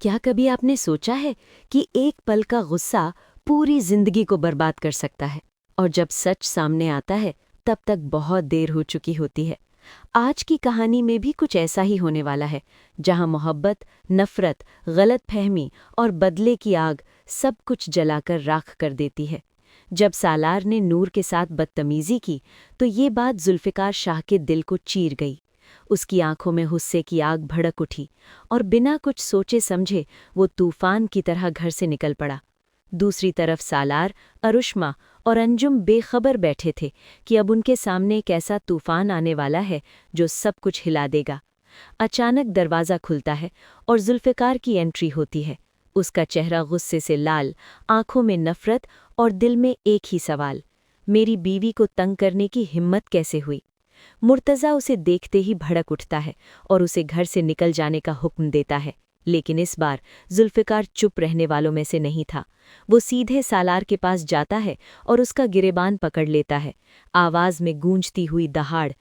क्या कभी आपने सोचा है कि एक पल का गुस्सा पूरी जिंदगी को बर्बाद कर सकता है और जब सच सामने आता है तब तक बहुत देर हो चुकी होती है। आज की कहानी में भी कुछ ऐसा ही होने वाला है, जहां मोहब्बत, नफरत, गलतफहमी और बदले की आग सब कुछ जलाकर राख कर देती है। जब सालार ने नूर के साथ बदतमीजी की तो ये बात जुल्फिकार शाह के दिल को चीर गई। उसकी आंखों में गुस्से की आग भड़क उठी और बिना कुछ सोचे समझे वो तूफान की तरह घर से निकल पड़ा। दूसरी तरफ सालार, अरुष्मा और अंजुम बेखबर बैठे थे कि अब उनके सामने एक ऐसा तूफान आने वाला है जो सब कुछ हिला देगा। अचानक दरवाज़ा खुलता है और जुल्फ़िकार की एंट्री होती है। उसका चेहरा गुस्से से लाल, आंखों में नफरत और दिल में एक ही सवाल, मेरी बीवी को तंग करने की हिम्मत कैसे हुई। मुर्तज़ा उसे देखते ही भड़क उठता है और उसे घर से निकल जाने का हुक्म देता है, लेकिन इस बार जुल्फ़िकार चुप रहने वालों में से नहीं था। वो सीधे सालार के पास जाता है और उसका गिरेबान पकड़ लेता है, आवाज़ में गूंजती हुई दहाड़,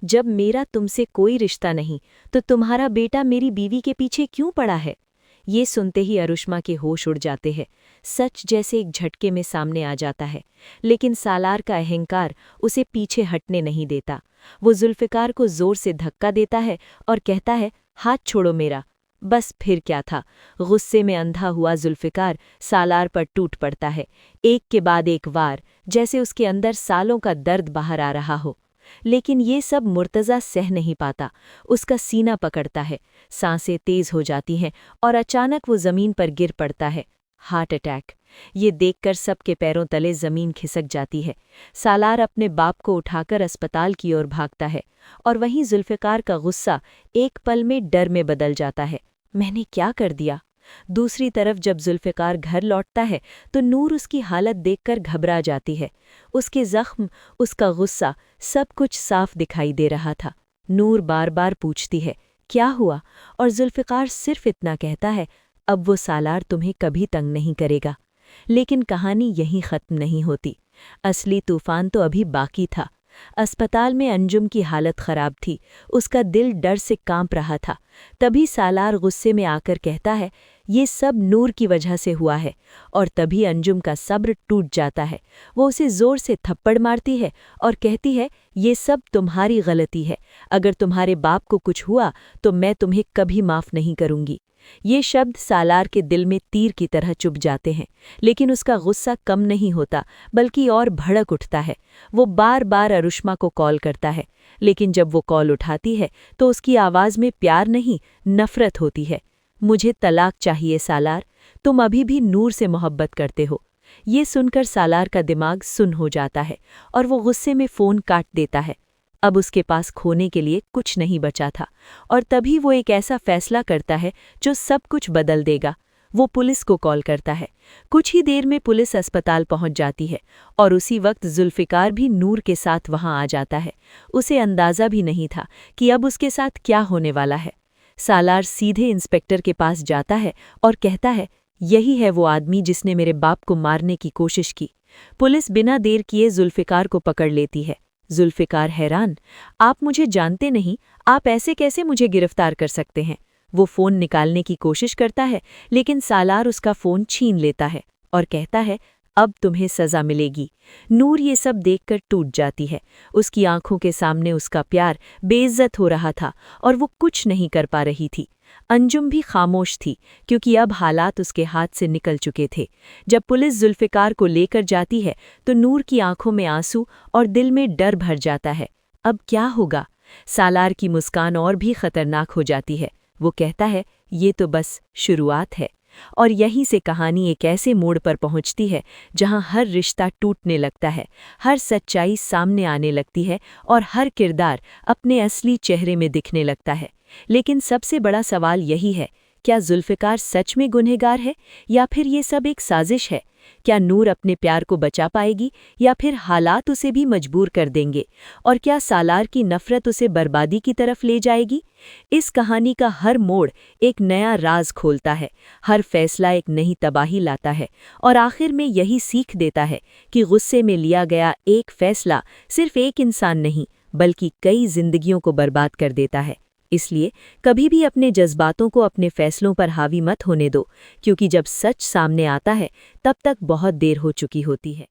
जब मेरा तुमसे कोई रिश्ता नहीं तो तुम्हारा बेटा मेरी बीवी के पीछे क्यों पड़ा है। ये सुनते ही अरुष्मा के होश उड़ जाते हैं। सच जैसे एक झटके में सामने आ जाता है, लेकिन सालार का अहंकार उसे पीछे हटने नहीं देता। वो जुल्फ़िकार को जोर से धक्का देता है और कहता है, हाथ छोड़ो मेरा। बस फिर क्या था, गुस्से में अंधा हुआ जुल्फ़िकार सालार पर टूट पड़ता है, एक के बाद एक वार, जैसे उसके अंदर सालों का दर्द बाहर आ रहा हो। लेकिन ये सब मुर्तज़ा सह नहीं पाता। उसका सीना पकड़ता है, सांसें तेज हो जाती हैं और अचानक वो ज़मीन पर गिर पड़ता है। Heart attack. ये देखकर सबके पैरों तले ज़मीन खिसक जाती है। सालार अपने बाप को उठाकर अस्पताल की ओर भागता है और वहीं जुल्फ़िकार का गुस्सा एक पल में डर में बदल जाता है। मैंने क्या कर दिया। दूसरी तरफ जब जुल्फ़िकार घर लौटता है तो नूर उसकी हालत देखकर घबरा जाती है। उसके ज़ख्म, उसका गुस्सा, सब कुछ साफ दिखाई दे रहा था। नूर बार बार पूछती है, क्या हुआ, और जुल्फ़िकार सिर्फ इतना कहता है, अब वो सालार तुम्हें कभी तंग नहीं करेगा। लेकिन कहानी यहीं ख़त्म नहीं होती। असली तूफ़ान तो अभी बाकी था। अस्पताल में अंजुम की हालत खराब थी, उसका दिल डर से कांप रहा था। तभी सालार गुस्से में आकर कहता है, ये सब नूर की वजह से हुआ है, और तभी अंजुम का सब्र टूट जाता है। वो उसे जोर से थप्पड़ मारती है और कहती है, ये सब तुम्हारी गलती है, अगर तुम्हारे बाप को कुछ हुआ तो मैं तुम्हें कभी माफ़ नहीं करूंगी। ये शब्द सालार के दिल में तीर की तरह चुभ जाते हैं, लेकिन उसका गुस्सा कम नहीं होता, बल्कि और भड़क उठता है। वो बार बार अरुष्मा को कॉल करता है, लेकिन जब वो कॉल उठाती है तो उसकी आवाज़ में प्यार नहीं, नफरत होती है। मुझे तलाक चाहिए सालार, तुम अभी भी नूर से मोहब्बत करते हो। ये सुनकर सालार का दिमाग सुन्न हो जाता है और वो गुस्से में फ़ोन काट देता है। अब उसके पास खोने के लिए कुछ नहीं बचा था, और तभी वो एक ऐसा फैसला करता है जो सब कुछ बदल देगा। वो पुलिस को कॉल करता है। कुछ ही देर में पुलिस अस्पताल पहुंच जाती है और उसी वक्त जुल्फ़िकार भी नूर के साथ वहां आ जाता है। उसे अंदाज़ा भी नहीं था कि अब उसके साथ क्या होने वाला है। सालार सीधे इंस्पेक्टर के पास जाता है और कहता है, यही है वो आदमी जिसने मेरे बाप को मारने की कोशिश की। पुलिस बिना देर किए जुल्फ़िकार को पकड़ लेती है। जुल्फ़िकार हैरान, आप मुझे जानते नहीं, आप ऐसे कैसे मुझे गिरफ्तार कर सकते हैं। वो फ़ोन निकालने की कोशिश करता है, लेकिन सालार उसका फ़ोन छीन लेता है और कहता है, अब तुम्हें सज़ा मिलेगी। नूर ये सब देखकर टूट जाती है। उसकी आंखों के सामने उसका प्यार बेइज्जत हो रहा था और वो कुछ नहीं कर पा रही थी। अंजुम भी खामोश थी, क्योंकि अब हालात उसके हाथ से निकल चुके थे। जब पुलिस जुल्फ़िकार को लेकर जाती है तो नूर की आंखों में आंसू और दिल में डर भर जाता है। अब क्या होगा। सालार की मुस्कान और भी खतरनाक हो जाती है। वो कहता है, ये तो बस शुरुआत है। और यहीं से कहानी एक ऐसे मोड़ पर पहुंचती है जहां हर रिश्ता टूटने लगता है, हर सच्चाई सामने आने लगती है और हर किरदार अपने असली चेहरे में दिखने लगता है। लेकिन सबसे बड़ा सवाल यही है, क्या जुल्फ़िकार सच में गुनहगार है या फिर ये सब एक साजिश है। क्या नूर अपने प्यार को बचा पाएगी या फिर हालात उसे भी मजबूर कर देंगे, और क्या सालार की नफ़रत उसे बर्बादी की तरफ ले जाएगी। इस कहानी का हर मोड़ एक नया राज खोलता है, हर फैसला एक नई तबाही लाता है और आखिर में यही सीख देता है कि गुस्से में लिया गया एक फैसला सिर्फ एक इंसान नहीं बल्कि कई जिंदगियों को बर्बाद कर देता है। इसलिए कभी भी अपने जज्बातों को अपने फैसलों पर हावी मत होने दो, क्योंकि जब सच सामने आता है तब तक बहुत देर हो चुकी होती है।